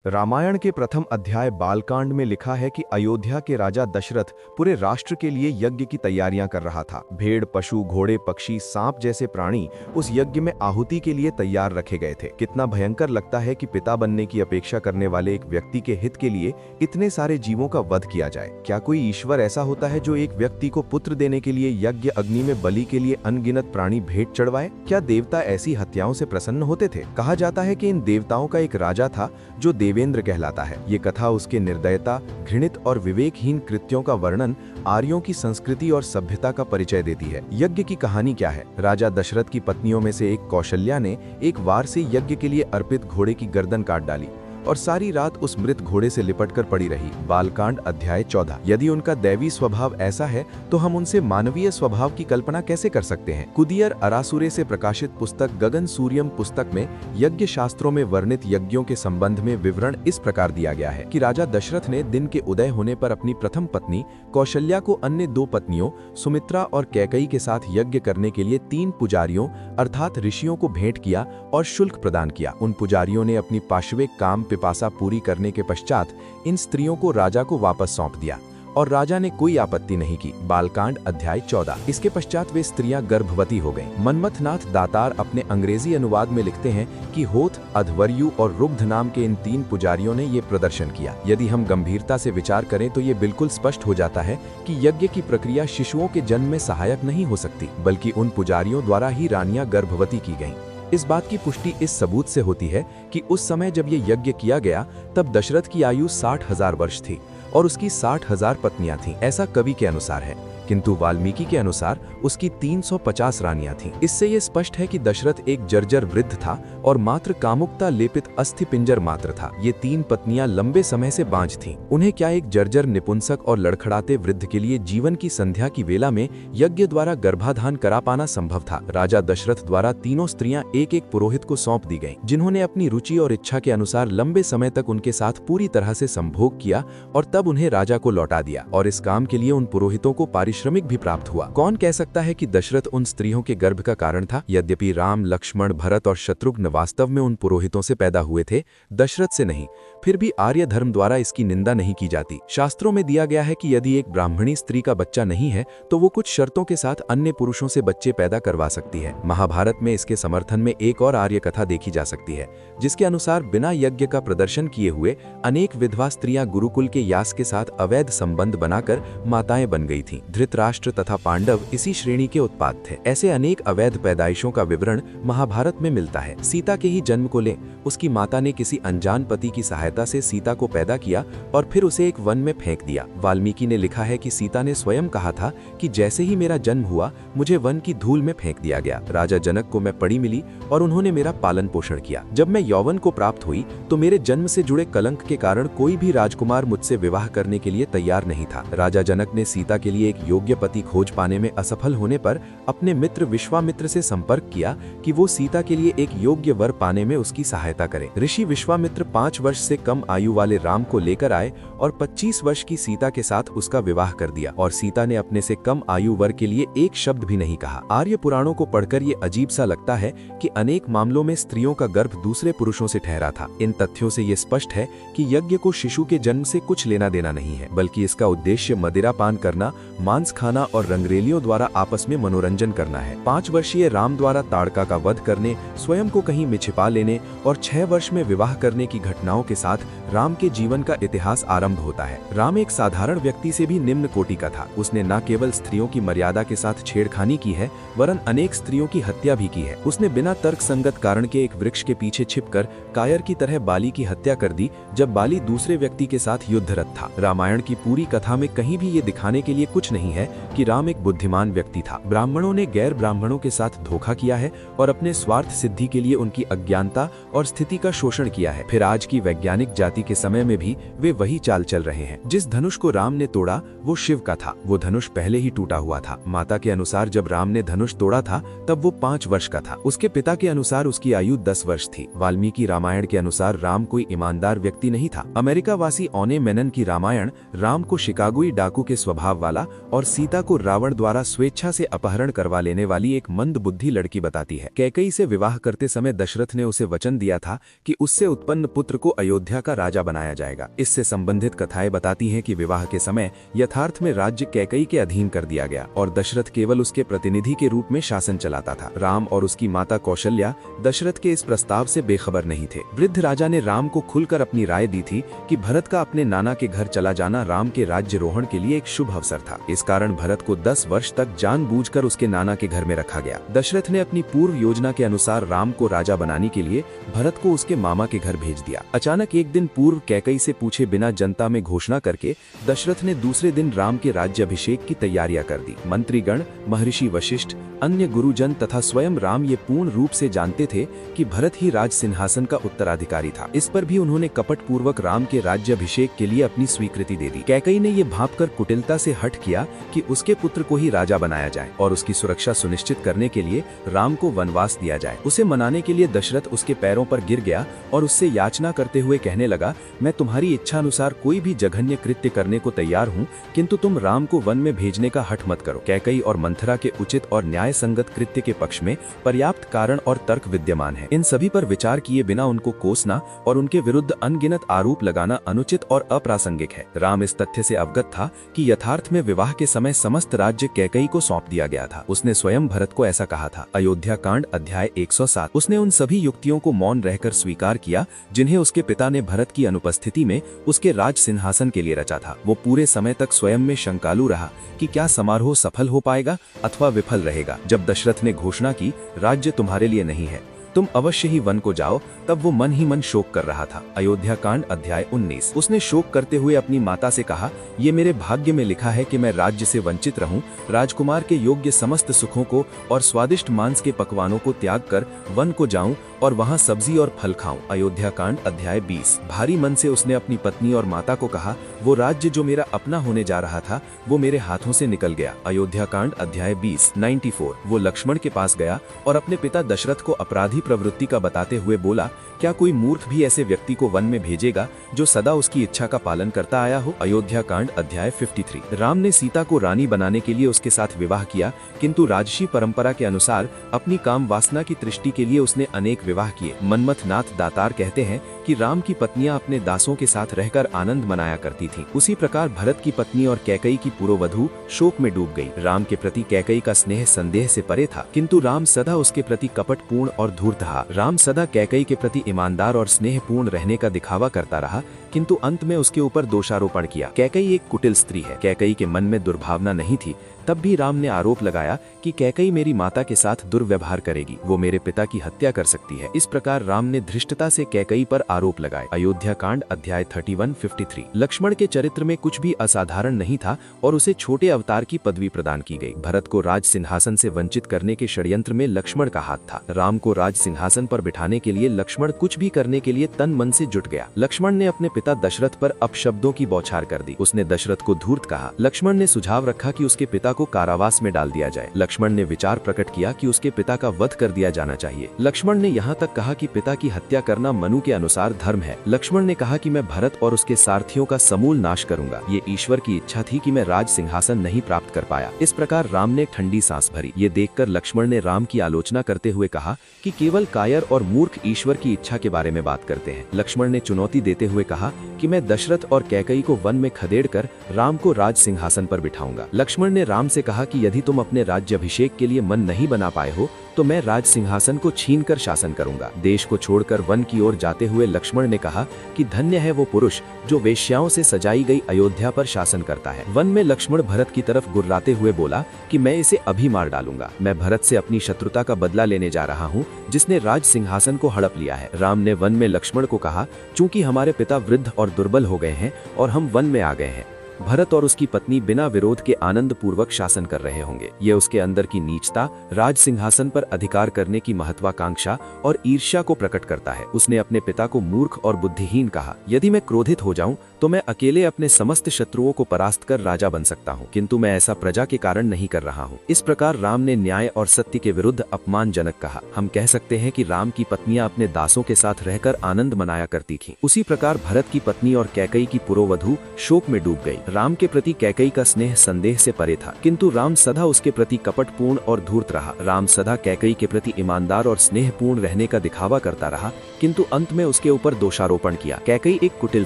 रामायण के प्रथम अध्याय बालकांड में लिखा है कि अयोध्या के राजा दशरथ पूरे राष्ट्र के लिए यज्ञ की तैयारियां कर रहा था। भेड़, पशु, घोड़े, पक्षी, सांप जैसे प्राणी उस यज्ञ में आहुति के लिए तैयार रखे गए थे। कितना भयंकर लगता है कि पिता बनने की अपेक्षा करने वाले एक व्यक्ति के हित के लिए इतने सारे जीवों का वध किया जाए। क्या कोई ईश्वर ऐसा होता है जो एक व्यक्ति को पुत्र देने के लिए यज्ञ अग्नि में बलि के लिए अनगिनत प्राणी भेंट चढ़वाए? क्या देवता ऐसी हत्याओं से प्रसन्न होते थे? कहा जाता है कि इन देवताओं का एक राजा था जो देवेंद्र कहलाता है। ये कथा उसके निर्दयता, घृणित और विवेकहीन कृत्यों का वर्णन, आर्यों की संस्कृति और सभ्यता का परिचय देती है। यज्ञ की कहानी क्या है? राजा दशरथ की पत्नियों में से एक कौशल्या ने एक वार से यज्ञ के लिए अर्पित घोड़े की गर्दन काट डाली और सारी रात उस मृत घोड़े से लिपटकर पड़ी रही। बालकांड अध्याय 14। यदि उनका दैवी स्वभाव ऐसा है तो हम उनसे मानवीय स्वभाव की कल्पना कैसे कर सकते हैं? कुदियर अरासुरे से प्रकाशित पुस्तक गगन सूर्यम पुस्तक में यज्ञ शास्त्रों में वर्णित यज्ञों के संबंध में विवरण इस प्रकार दिया गया है कि राजा दशरथ ने दिन के उदय होने पर अपनी प्रथम पत्नी कौशल्या को अन्य दो पत्नियों सुमित्रा और कैकेयी के साथ यज्ञ करने के लिए 3 पुजारियों अर्थात ऋषियों को भेंट किया और शुल्क प्रदान किया। उन पुजारियों ने अपनी पाशविक काम पिपासा पूरी करने के पश्चात इन स्त्रियों को राजा को वापस सौंप दिया और राजा ने कोई आपत्ति नहीं की। बालकांड अध्याय 14। इसके पश्चात वे स्त्रियां गर्भवती हो गईं। मनमथनाथ दातार अपने अंग्रेजी अनुवाद में लिखते हैं कि होथ, अध्वर्यु और रुग्ध नाम के इन 3 पुजारियों ने ये प्रदर्शन किया। यदि हम गंभीरता से विचार करें तो ये बिल्कुल स्पष्ट हो जाता है कि यज्ञ की प्रक्रिया शिशुओं के जन्म में सहायक नहीं हो सकती, बल्कि उन पुजारियों द्वारा ही रानियां गर्भवती की गईं। इस बात की पुष्टि इस सबूत से होती है कि उस समय जब ये यज्ञ किया गया तब दशरथ की आयु 60,000 वर्ष थी और उसकी 60,000 पत्नियां थीं। ऐसा कवि के अनुसार है, किंतु वाल्मीकि के अनुसार उसकी 350 रानियां थीं। इससे ये स्पष्ट है कि दशरथ एक जर्जर वृद्ध था और मात्र कामुकता लेपित अस्थि पिंजर मात्र था। ये 3 पत्नियां लंबे समय से बांझ थीं। उन्हें क्या एक जर्जर निपुंसक और लड़खड़ाते वृद्ध के लिए जीवन की संध्या की वेला में यज्ञ द्वारा गर्भाधान करा पाना संभव था? राजा दशरथ द्वारा तीनों स्त्रियां एक एक पुरोहित को सौंप दी गईं, जिन्होंने अपनी रुचि और इच्छा के अनुसार लंबे समय तक उनके साथ पूरी तरह से संभोग किया और तब उन्हें राजा को लौटा दिया। और इस काम के लिए उन पुरोहितों को पारिश्रमिक भी प्राप्त हुआ। कौन कह सकता है कि दशरथ उन स्त्रियों के गर्भ का कारण था? यद्यपि राम, लक्ष्मण, भरत और शत्रुघ्न वास्तव में उन पुरोहितों से पैदा हुए थे, दशरथ से नहीं, फिर भी आर्य धर्म द्वारा इसकी निंदा नहीं की जाती। शास्त्रों में दिया गया है कि यदि एक ब्राह्मणी स्त्री का बच्चा नहीं है तो वो कुछ शर्तों के साथ अन्य पुरुषों से बच्चे पैदा करवा सकती है। महाभारत में इसके समर्थन में एक और आर्य कथा देखी जा सकती है, जिसके अनुसार बिना यज्ञ का प्रदर्शन किए हुए अनेक विधवा स्त्रियां गुरुकुल के यास के साथ अवैध संबंध बनाकर माताएं बन गई थीं। धृतराष्ट्र तथा पांडव इसी श्रेणी के उत्पाद थे। ऐसे अनेक अवैध पैदाइशों का विवरण महाभारत में मिलता है। सीता के ही जन्म को लें, उसकी माता ने किसी अनजान पति की सहायता से सीता को पैदा किया और फिर उसे एक वन में फेंक दिया। वाल्मीकि ने लिखा है कि सीता ने स्वयं कहा था कि जैसे ही मेरा जन्म हुआ मुझे वन की धूल में फेंक दिया गया। राजा जनक को मैं पड़ी मिली और उन्होंने मेरा पालन पोषण किया। जब मैं यौवन को प्राप्त हुई तो मेरे जन्म से जुड़े कलंक के कारण कोई भी राजकुमार मुझसे विवाह करने के लिए तैयार नहीं था। राजा जनक ने सीता के लिए एक योग्य पति खोज पाने में असफल होने पर अपने मित्र विश्वामित्र से संपर्क किया कि वो सीता के लिए एक योग्य वर पाने में उसकी सहायता करे। ऋषि विश्वामित्र 5 वर्ष से कम आयु वाले राम को लेकर आए और 25 वर्ष की सीता के साथ उसका विवाह कर दिया और सीता ने अपने से कम आयु वर के लिए एक शब्द भी नहीं कहा। आर्य पुराणों को पढ़कर ये अजीब सा लगता है कि अनेक मामलों में स्त्रियों का गर्भ दूसरे पुरुषों से ठहरा था। इन तथ्यों से ये स्पष्ट है कि यज्ञ को शिशु के जन्म से कुछ लेना देना नहीं है, बल्कि इसका उद्देश्य मदिरा पान करना, मांस खाना और रंगरेलियों द्वारा आपस में मनोरंजन करना है। 5 वर्षीय राम द्वारा ताड़का का वध करने, स्वयं को कहीं में छिपा लेने और 6 वर्ष में विवाह करने की घटनाओं के साथ राम के जीवन का इतिहास आरंभ होता है। राम एक साधारण व्यक्ति से भी निम्न कोटि का था। उसने न केवल स्त्रियों की मर्यादा के साथ छेड़खानी की है, वरन अनेक स्त्रियों की हत्या भी की है। उसने बिना तर्क संगत कारण के एक वृक्ष के पीछे छिपकर कायर की तरह बाली की हत्या कर दी, जब बाली दूसरे व्यक्ति के साथ युद्धरत था। रामायण की पूरी कथा में कहीं भी ये दिखाने के लिए कुछ नहीं है कि राम एक बुद्धिमान व्यक्ति था। ब्राह्मणों ने गैर ब्राह्मणों के साथ धोखा किया है और अपने स्वार्थ सिद्धि के लिए उनकी अज्ञानता और स्थिति का शोषण किया है। फिर आज की वैज्ञानिक जाति के समय में भी वे वही चाल चल रहे हैं। जिस धनुष को राम ने तोड़ा वो शिव का था। वो धनुष पहले ही टूटा हुआ था। माता के अनुसार जब राम ने धनुष तोड़ा था तब वो 5 वर्ष का था। उसके पिता के अनुसार उसकी आयु 10 वर्ष थी। वाल्मीकि रामायण के अनुसार राम कोई ईमानदार व्यक्ति नहीं था। अमेरिका वासी ऑने मेनन की रामायण राम को शिकागोई डाकू के स्वभाव वाला और और सीता को रावण द्वारा स्वेच्छा से अपहरण करवा लेने वाली एक मंदबुद्धि लड़की बताती है। कैकेयी से विवाह करते समय दशरथ ने उसे वचन दिया था कि उससे उत्पन्न पुत्र को अयोध्या का राजा बनाया जाएगा। इससे संबंधित कथाएं बताती हैं कि विवाह के समय यथार्थ में राज्य कैकेयी के अधीन कर दिया गया और दशरथ केवल उसके प्रतिनिधि के रूप में शासन चलाता था। राम और उसकी माता कौशल्या दशरथ के इस प्रस्ताव से बेखबर नहीं थे। वृद्ध राजा ने राम को खुलकर अपनी राय दी थी कि भरत का अपने नाना के घर चला जाना राम के राज्यरोहण के लिए एक शुभ अवसर था। इस कारण भरत को 10 वर्ष तक जानबूझकर उसके नाना के घर में रखा गया। दशरथ ने अपनी पूर्व योजना के अनुसार राम को राजा बनाने के लिए भरत को उसके मामा के घर भेज दिया। अचानक एक दिन पूर्व कैकेयी से पूछे बिना जनता में घोषणा करके दशरथ ने दूसरे दिन राम के राज्याभिषेक की तैयारियां कर दी। मंत्रीगण, महर्षि वशिष्ठ, अन्य गुरुजन तथा स्वयं राम ये पूर्ण रूप से जानते थे कि भरत ही राज सिंहासन का उत्तराधिकारी था। इस पर भी उन्होंने कपट पूर्वक राम के राज्याभिषेक के लिए अपनी स्वीकृति दे दी। कैकेयी ने ये भांपकर कुटिलता से हठ किया कि उसके पुत्र को ही राजा बनाया जाए और उसकी सुरक्षा सुनिश्चित करने के लिए राम को वनवास दिया जाए। उसे मनाने के लिए दशरथ उसके पैरों पर गिर गया और उससे याचना करते हुए कहने लगा, मैं तुम्हारी इच्छा अनुसार कोई भी जघन्य कृत्य करने को तैयार हूँ, किंतु तुम राम को वन में भेजने का हठ मत करो। कैकेयी और मंथरा के उचित और न्याय संगत कृत्य के पक्ष में पर्याप्त कारण और तर्क विद्यमान है। इन सभी पर विचार किए बिना उनको कोसना और उनके विरुद्ध अनगिनत आरोप लगाना अनुचित और अप्रासंगिक है। राम इस तथ्य से अवगत था कि यथार्थ में विवाह के समय समस्त राज्य कैकेयी को सौंप दिया गया था। उसने स्वयं भरत को ऐसा कहा था। अयोध्या कांड अध्याय 107। उसने उन सभी युक्तियों को मौन रहकर स्वीकार किया जिन्हें उसके पिता ने भरत की अनुपस्थिति में उसके राज सिंहासन के लिए रचा था। वो पूरे समय तक स्वयं में शंकालु रहा कि क्या समारोह सफल हो पाएगा अथवा विफल रहेगा। जब दशरथ ने घोषणा की, राज्य तुम्हारे लिए नहीं है, तुम अवश्य ही वन को जाओ, तब वो मन ही मन शोक कर रहा था। अयोध्या कांड अध्याय 19। उसने शोक करते हुए अपनी माता से कहा, ये मेरे भाग्य में लिखा है कि मैं राज्य से वंचित रहूं, राजकुमार के योग्य समस्त सुखों को और स्वादिष्ट मांस के पकवानों को त्याग कर वन को जाऊं और वहां सब्जी और फल खाऊं। अयोध्या कांड अध्याय 20। भारी मन से उसने अपनी पत्नी और माता को कहा, वो राज्य जो मेरा अपना होने जा रहा था वो मेरे हाथों से निकल गया। अयोध्या कांड अध्याय 20। 94। वो लक्ष्मण के पास गया और अपने पिता दशरथ को अपराधी प्रवृत्ति का बताते हुए बोला, क्या कोई मूर्ख भी ऐसे व्यक्ति को वन में भेजेगा जो सदा उसकी इच्छा का पालन करता आया हो। अयोध्या कांड अध्याय 53। राम ने सीता को रानी बनाने के लिए उसके साथ विवाह किया, किंतु राजसी परंपरा के अनुसार अपनी काम वासना की तृष्टि के लिए उसने अनेक विवाह किए। मनमथ नाथ दातार कहते हैं कि राम की पत्नियां अपने दासों के साथ रहकर आनंद मनाया करती थीं। उसी प्रकार भरत की पत्नी और कैकेयी की पुरोवधू शोक में डूब गई। राम के प्रति कैकेयी का स्नेह संदेह से परे था, किंतु राम सदा उसके प्रति कपटपूर्ण और धूर्त रहा। राम सदा कैकेयी के प्रति ईमानदार और स्नेहपूर्ण रहने का दिखावा करता रहा, किंतु अंत में उसके ऊपर दोषारोपण किया। कैकेयी एक कुटिल स्त्री है। कैकेयी के मन में दुर्भावना नहीं थी, तब भी राम ने आरोप लगाया कि कैकेयी मेरी माता के साथ दुर्व्यवहार करेगी, वो मेरे पिता की हत्या कर सकती है। इस प्रकार राम ने धृष्टता से कैकेयी पर आरोप लगाए। अयोध्या कांड अध्याय 31-53। लक्ष्मण के चरित्र में कुछ भी असाधारण नहीं था और उसे छोटे अवतार की पदवी प्रदान की गई। भरत को राज सिंहासन से वंचित करने के षड्यंत्र में लक्ष्मण का हाथ था। राम को राज सिंहासन पर बिठाने के लिए लक्ष्मण कुछ भी करने के लिए तन मन से जुट गया। लक्ष्मण ने अपने पिता दशरथ पर अपशब्दों की बौछार कर दी। उसने दशरथ को धूर्त कहा। लक्ष्मण ने सुझाव रखा कि उसके पिता को कारावास में डाल दिया जाए। लक्ष्मण ने विचार प्रकट किया कि उसके पिता का वध कर दिया जाना चाहिए। लक्ष्मण ने यहाँ तक कहा कि पिता की हत्या करना मनु के अनुसार धर्म है। लक्ष्मण ने कहा कि मैं भरत और उसके सारथियों का समूल नाश करूंगा। ये ईश्वर की इच्छा थी कि मैं राज सिंहासन नहीं प्राप्त कर पाया। इस प्रकार राम ने ठंडी सांस भरी। ये देखकर लक्ष्मण ने राम की आलोचना करते हुए कहा कि केवल कायर और मूर्ख ईश्वर की इच्छा के बारे में बात करते हैं। लक्ष्मण ने चुनौती देते हुए कहा कि मैं दशरथ और कैकेयी को वन में खदेड़कर राम को राज सिंहासन पर बिठाऊंगा। लक्ष्मण ने राम से कहा कि यदि तुम अपने राज्याभिषेक के लिए मन नहीं बना पाए हो तो मैं राज सिंहासन को छीनकर शासन करूंगा। देश को छोड़कर वन की ओर जाते हुए लक्ष्मण ने कहा कि धन्य है वो पुरुष जो वेश्याओं से सजाई गई अयोध्या पर शासन करता है। वन में लक्ष्मण भरत की तरफ गुर्राते हुए बोला कि मैं इसे अभी मार डालूंगा। मैं भरत से अपनी शत्रुता का बदला लेने जा रहा हूँ जिसने राज सिंहासन को हड़प लिया है। राम ने वन में लक्ष्मण को कहा, चूंकि हमारे पिता वृद्ध और दुर्बल हो गए हैं और हम वन में आ गए हैं, भरत और उसकी पत्नी बिना विरोध के आनंद पूर्वक शासन कर रहे होंगे। यह उसके अंदर की नीचता, राज सिंहासन पर अधिकार करने की महत्वाकांक्षा और ईर्ष्या को प्रकट करता है। उसने अपने पिता को मूर्ख और बुद्धिहीन कहा। यदि मैं क्रोधित हो जाऊं तो मैं अकेले अपने समस्त शत्रुओं को परास्त कर राजा बन सकता हूं, किंतु मैं ऐसा प्रजा के कारण नहीं कर रहा हूं। इस प्रकार राम ने न्याय और सत्य के विरुद्ध अपमानजनक कहा। हम कह सकते हैं कि राम की पत्नियां अपने दासों के साथ रहकर आनंद मनाया करती थीं। उसी प्रकार भरत की पत्नी और कैकेयी की पुरोवधू शोक में डूब गई। राम के प्रति कैकेयी का स्नेह संदेह से परे था, किंतु राम सदा उसके प्रति कपटपूर्ण और धूर्त रहा। राम सदा कैकेयी के प्रति ईमानदार और स्नेहपूर्ण रहने का दिखावा करता रहा, किंतु अंत में उसके ऊपर दोषारोपण किया। कैकेयी एक कुटिल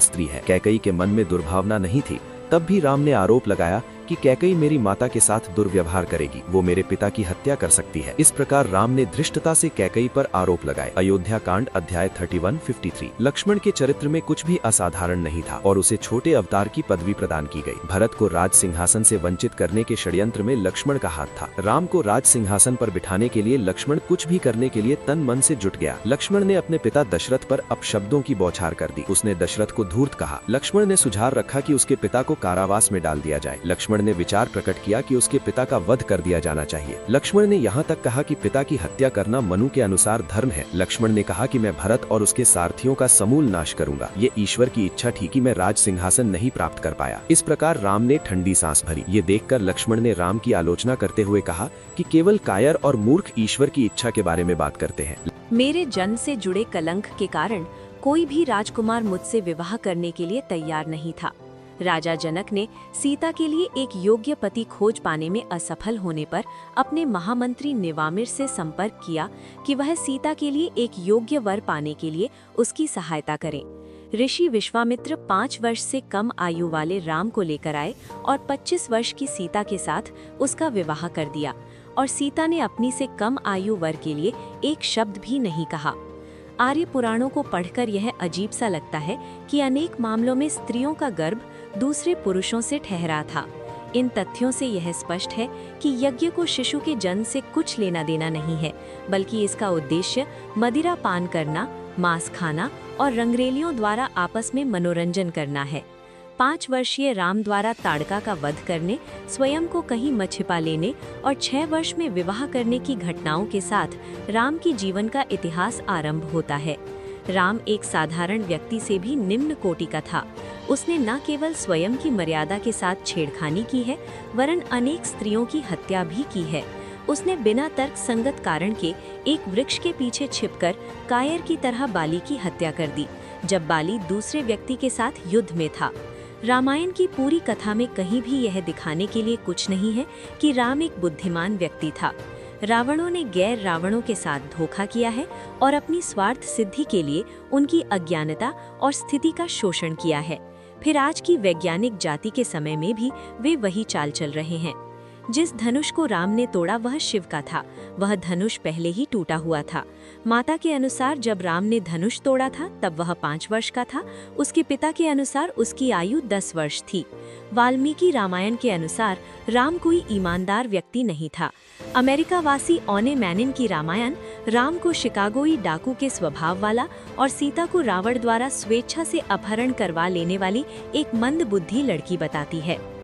स्त्री है। कैकेयी के मन में दुर्भावना नहीं थी, तब भी राम ने आरोप लगाया कि कैकेयी मेरी माता के साथ दुर्व्यवहार करेगी, वो मेरे पिता की हत्या कर सकती है। इस प्रकार राम ने धृष्टता से कैकेयी पर आरोप लगाए। अयोध्या कांड अध्याय 31-53। लक्ष्मण के चरित्र में कुछ भी असाधारण नहीं था और उसे छोटे अवतार की पदवी प्रदान की गई। भरत को राज सिंहासन से वंचित करने के षड्यंत्र में लक्ष्मण का हाथ था। राम को राज सिंहासन पर बिठाने के लिए लक्ष्मण कुछ भी करने के लिए तन मन से जुट गया। लक्ष्मण ने अपने पिता दशरथ पर अपशब्दों की बौछार कर दी। उसने दशरथ को धूर्त कहा। लक्ष्मण ने सुझाव रखा कि उसके पिता को कारावास में डाल दिया जाए। लक्ष्मण ने विचार प्रकट किया कि उसके पिता का वध कर दिया जाना चाहिए। लक्ष्मण ने यहाँ तक कहा कि पिता की हत्या करना मनु के अनुसार धर्म है। लक्ष्मण ने कहा कि मैं भरत और उसके सारथियों का समूल नाश करूंगा। ये ईश्वर की इच्छा थी कि मैं राज सिंहासन नहीं प्राप्त कर पाया। इस प्रकार राम ने ठंडी सांस भरी। ये देखकर लक्ष्मण ने राम की आलोचना करते हुए कहा कि केवल कायर और मूर्ख ईश्वर की इच्छा के बारे में बात करते हैं। मेरे जन्म से जुड़े कलंक के कारण कोई भी राजकुमार मुझसे विवाह करने के लिए तैयार नहीं था। राजा जनक ने सीता के लिए एक योग्य पति खोज पाने में असफल होने पर अपने महामंत्री निवामिर से संपर्क किया कि वह सीता के लिए एक योग्य वर पाने के लिए उसकी सहायता करें। ऋषि विश्वामित्र 5 वर्ष से कम आयु वाले राम को लेकर आए और 25 वर्ष की सीता के साथ उसका विवाह कर दिया और सीता ने अपनी से कम आयु वर के लिए एक शब्द भी नहीं कहा। आर्य पुराणों को पढ़कर यह अजीब सा लगता है कि अनेक मामलों में स्त्रियों का गर्भ दूसरे पुरुषों से ठहरा था। इन तथ्यों से यह स्पष्ट है कि यज्ञ को शिशु के जन्म से कुछ लेना देना नहीं है, बल्कि इसका उद्देश्य मदिरा पान करना, मांस खाना और रंगरेलियों द्वारा आपस में मनोरंजन करना है। 5 वर्षीय राम द्वारा ताड़का का वध करने, स्वयं को कहीं में छिपा लेने और 6 वर्ष में विवाह करने की घटनाओं के साथ राम की जीवन का इतिहास आरंभ होता है। राम एक साधारण व्यक्ति से भी निम्न कोटि का था। उसने न केवल स्वयं की मर्यादा के साथ छेड़खानी की है, वरन अनेक स्त्रियों की हत्या भी की है। उसने बिना तर्क संगत कारण के एक वृक्ष के पीछे छिपकर कायर की तरह बाली की हत्या कर दी, जब बाली दूसरे व्यक्ति के साथ युद्ध में था। रामायण की पूरी कथा में कहीं भी यह दिखाने के लिए कुछ नहीं है कि राम एक बुद्धिमान व्यक्ति था। रावणों ने गैर रावणों के साथ धोखा किया है और अपनी स्वार्थ सिद्धि के लिए उनकी अज्ञानता और स्थिति का शोषण किया है। फिर आज की वैज्ञानिक जाति के समय में भी वे वही चाल चल रहे हैं। जिस धनुष को राम ने तोड़ा वह शिव का था। वह धनुष पहले ही टूटा हुआ था। माता के अनुसार जब राम ने धनुष तोड़ा था तब वह 5 वर्ष का था। उसके पिता के अनुसार उसकी आयु 10 वर्ष थी। वाल्मीकि रामायण के अनुसार राम कोई ईमानदार व्यक्ति नहीं था। अमेरिका वासी ऑने मैनिन की रामायण राम को शिकागोई डाकू के स्वभाव वाला और सीता को रावण द्वारा स्वेच्छा से अपहरण करवा लेने वाली एक मंदबुद्धि लड़की बताती है।